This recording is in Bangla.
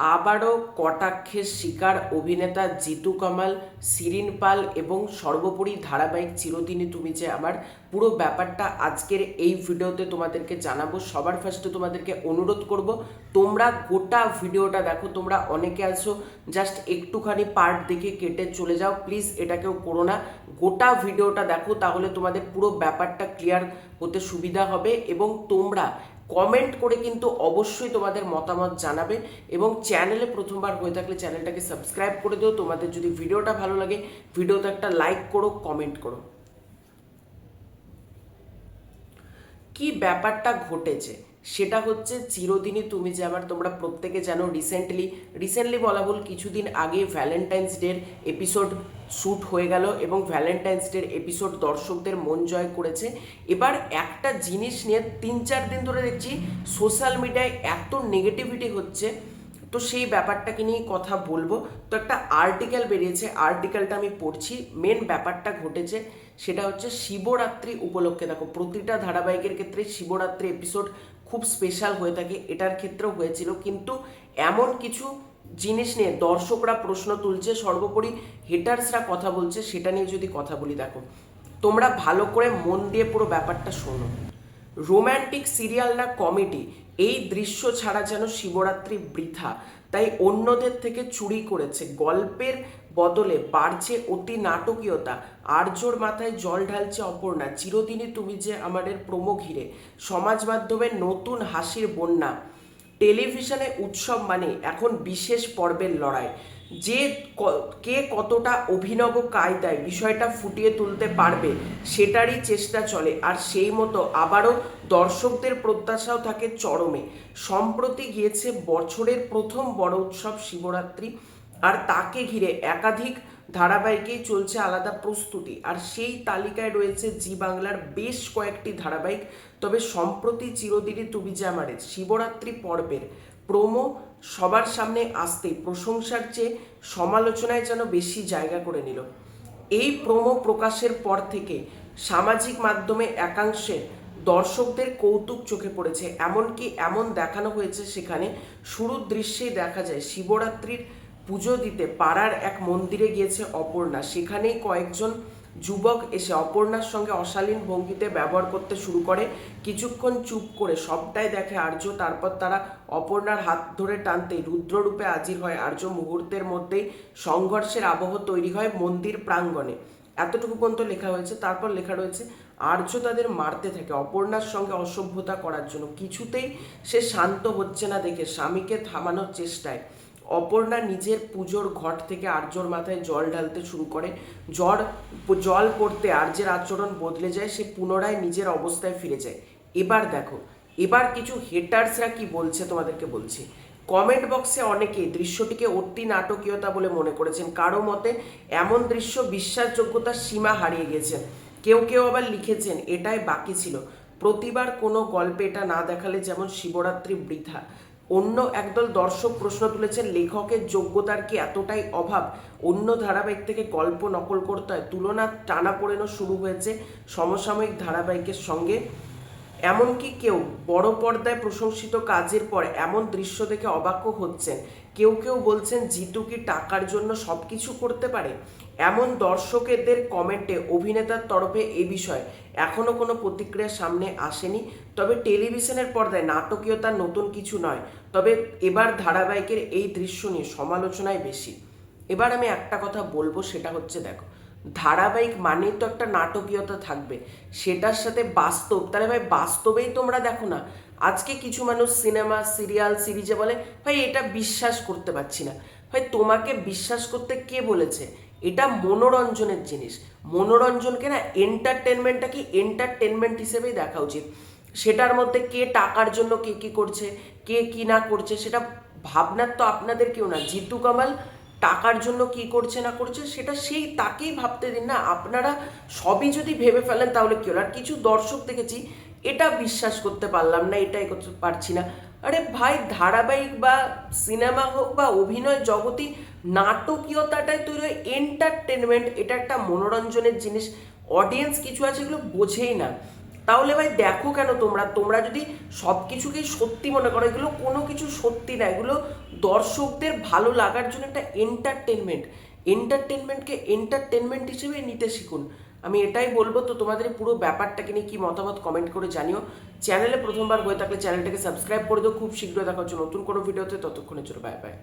আবারও কটাক্ষের শিকার অভিনেতা জিতু কামাল, শিরিন পাল এবং সর্বোপরি ধারাবাহিক চিরদিনই তুমি যে আমার। পুরো ব্যাপারটা আজকের এই ভিডিওতে তোমাদেরকে জানাবো। সবার ফার্স্টে তোমাদেরকে অনুরোধ করব, তোমরা গোটা ভিডিওটা দেখো। তোমরা অনেকে আছো জাস্ট একটুখানি পার্ট দেখে কেটে চলে যাও, প্লিজ এটা কেউ করো না। গোটা ভিডিওটা দেখো, তাহলে তোমাদের পুরো ব্যাপারটা ক্লিয়ার হতে সুবিধা হবে। এবং তোমরা কমেন্ট করে কিন্তু অবশ্যই তোমাদের মতামত জানাবে। এবং চ্যানেলে প্রথমবার হয়ে থাকলে চ্যানেলটাকে সাবস্ক্রাইব করে দিও। তোমাদের যদি ভিডিওটা ভালো লাগে, ভিডিওতে একটা লাইক করো, কমেন্ট করো। কি ব্যাপারটা ঘটেছে সেটা হচ্ছে, চিরদিনই তুমি যে আমার। তোমরা প্রত্যেকে জানো, রিসেন্টলি বলা ভুল, কিছুদিন আগে ভ্যালেন্টাইন্স ডের এপিসোড শ্যুট হয়ে গেল এবং ভ্যালেন্টাইন্স ডের এপিসোড দর্শকদের মন জয় করেছে। এবার একটা জিনিস নিয়ে 3-4 দিন ধরে দেখছি সোশ্যাল মিডিয়ায় এত নেগেটিভিটি হচ্ছে, তো সেই ব্যাপারটাকে নিয়ে কথা বলবো। তো একটা আর্টিকেল বেরিয়েছে, আর্টিকেলটা আমি পড়ছি। মেন ব্যাপারটা ঘটেছে সেটা হচ্ছে শিবরাত্রি উপলক্ষে। দেখো, প্রতিটা ধারাবাহিকের ক্ষেত্রে শিবরাত্রি এপিসোড খুব স্পেশাল হয়ে থাকে, এটার ক্ষেত্রেও হয়েছিল। কিন্তু এমন কিছু জিনিস নিয়ে দর্শকরা প্রশ্ন তুলছে, সর্বোপরি হেটার্সরা কথা বলছে, সেটা নিয়ে যদি কথা বলি। দেখো, তোমরা ভালো করে মন দিয়ে পুরো ব্যাপারটা শোনো। রোম্যান্টিক সিরিয়াল না কমেডি, এই দৃশ্য ছাড়া যেন শিবরাত্রি বৃথা, তাই অন্যদের থেকে চুরি করেছে। গল্পের বদলে বাড়ছে অতি নাটকীয়তা, আর্যর মাথায় জল ঢালছে অপর্ণা, চিরদিনই তুমি যে আমাদের প্রোমো ঘিরে সমাজ মাধ্যমে নতুন হাসির বন্যা। টেলিভিশনে উৎসব মানে এখন বিশেষ পর্বের লড়াই, যে কে কতটা অভিনব কায়দায় বিষয়টা ফুটিয়ে তুলতে পারবে সেটারই চেষ্টা চলে। আর সেই মতো আবারও দর্শকদের প্রত্যাশাও থাকে চরমে। সম্প্রতি গিয়েছে বছরের প্রথম বড় উৎসব শিবরাত্রি, আর তাকে ঘিরে একাধিক ধারাবাহিকেই চলছে আলাদা প্রস্তুতি। আর সেই তালিকায় রয়েছে জি বাংলার বেশ কয়েকটি ধারাবাহিক। তবে সম্প্রতি চিরদিনই তুমি যে আমারে শিবরাত্রি পর্বের প্রোমো সবার সামনে আসতেই প্রশংসার চেয়ে সমালোচনায় যেন বেশি জায়গা করে নিল। এই প্রোমো প্রকাশের পর থেকে সামাজিক মাধ্যমে একাংশে দর্শকদের কৌতুক চোখে পড়েছে। এমনকি এমন দেখানো হয়েছে, সেখানে শুরুর দৃশ্যেই দেখা যায় শিবরাত্রির পুজো দিতে পাড়ার এক মন্দিরে গিয়েছে অপর্ণা। সেখানেই কয়েকজন যুবক এসে অপর্ণার সঙ্গে অশালীন ভঙ্গিতে ব্যবহার করতে শুরু করে। কিছুক্ষণ চুপ করে সবটাই দেখে আর্য। তারপর তারা অপর্ণার হাত ধরে টানতেই রুদ্ররূপে হাজির হয় আর্য। মুহূর্তের মধ্যেই সংঘর্ষের আবহ তৈরি হয় মন্দির প্রাঙ্গণে। এতটুকু পর্যন্ত লেখা হয়েছে। তারপর লেখা রয়েছে, আর্য তাদের মারতে থাকে অপর্ণার সঙ্গে অসভ্যতা করার জন্য। কিছুতেই সে শান্ত হচ্ছে না দেখে স্বামীকে থামানোর চেষ্টায় অপর্ণা নিজের পুজোর ঘট থেকে আর্যর মাথায় জল ঢালতে শুরু করে। জল পড়তে আর্যের আচরণ বদলে যায়, সে পুনরায় নিজের অবস্থায় ফিরে যায়। এবার দেখো, এবার কিছু হেটার্সরা কি বলছে তোমাদেরকে বলছি। কমেন্ট বক্সে অনেকেই দৃশ্যটিকে অতি নাটকীয়তা বলে মনে করেছেন। কারো মতে এমন দৃশ্য বিশ্বাসযোগ্যতার সীমা হারিয়ে গেছে। কেউ কেউ আবার লিখেছেন এটাই বাকি ছিল, প্রতিবার কোনো গল্পে এটা না দেখালে যেমন শিবরাত্রি বৃথা। অন্য একদল দর্শক প্রশ্ন তুলেছেন, লেখকের যোগ্যতার কি এতটাই অভাব? অন্য ধারাবাহিক থেকে গল্প নকল করতে হয়? তুলনা টানাপোড়েনও শুরু হয়েছে সমসাময়িক ধারাবাহিকের সঙ্গে। এমনকি কেউ বড় পর্দায় প্রশংসিত কাজের পর এমন দৃশ্য দেখে অবাকও হচ্ছেন। কেউ কেউ বলছেন, জিতু কি টাকার জন্য সব কিছু করতে পারে? এমন দর্শকদের কমেন্টে অভিনেতার তরফে এ বিষয়ে এখনও কোনো প্রতিক্রিয়া সামনে আসেনি। তবে টেলিভিশনের পর্দায় নাটকীয়তা নতুন কিছু নয়, তবে এবার ধারাবাহিকের এই দৃশ্য নিয়ে সমালোচনায় বেশি। এবার আমি একটা কথা বলবো, সেটা হচ্ছে, দেখো, ধারাবাহিক মানেই তো একটা নাটকীয়তা থাকবে, সেটার সাথে বাস্তব। তাহলে ভাই বাস্তবেই তোমরা দেখো না। আজকে কিছু মানুষ সিনেমা, সিরিয়াল, সিরিজে বলে, ভাই এটা বিশ্বাস করতে পারছি না। ভাই তোমাকে বিশ্বাস করতে কে বলেছে? এটা মনোরঞ্জনের জিনিস। মনোরঞ্জনকে না, এন্টারটেনমেন্টটাকে এন্টারটেনমেন্ট হিসেবেই দেখা উচিত। সেটার মধ্যে কে টাকার জন্য কে কী করছে, কে কী না করছে, সেটা ভাবনার তো আপনাদের কেউ না। জিতু কামাল টাকার জন্য কি করছে না করছে সেটা সেই তাকেই ভাবতে দিন না। আপনারা সবই যদি ভেবে ফেলেন তাহলে কি হলো? আর কিছু দর্শক দেখেছি, এটা বিশ্বাস করতে পারলাম না, এটাই করতে পারছি না। আরে ভাই, ধারাবাহিক বা সিনেমা হোক বা অভিনয় জগতই নাটকীয়তাটাই তৈরি হয়, এন্টারটেনমেন্ট, এটা একটা মনোরঞ্জনের জিনিস। অডিয়েন্স কিছু আছে এগুলো বোঝেই না। তাহলে ভাই দেখো কেন তোমরা যদি সব কিছুকেই সত্যি মনে করো, এগুলো কোনো কিছু সত্যি না, এগুলো দর্শকদের ভালো লাগার জন্য একটা এন্টারটেনমেন্টকে এন্টারটেনমেন্ট হিসেবে নিতে শিখুন। আমি এটাই বলবো। তো তোমাদের পুরো ব্যাপারটাকে নিয়ে কি মতামত কমেন্ট করে জানিও। চ্যানেলে প্রথমবার হয়ে থাকলে চ্যানেলটাকে সাবস্ক্রাইব করে দিও। খুব শীঘ্রই দেখা হচ্ছে নতুন কোনো ভিডিওতে, ততক্ষণের জন্য বাই বাই।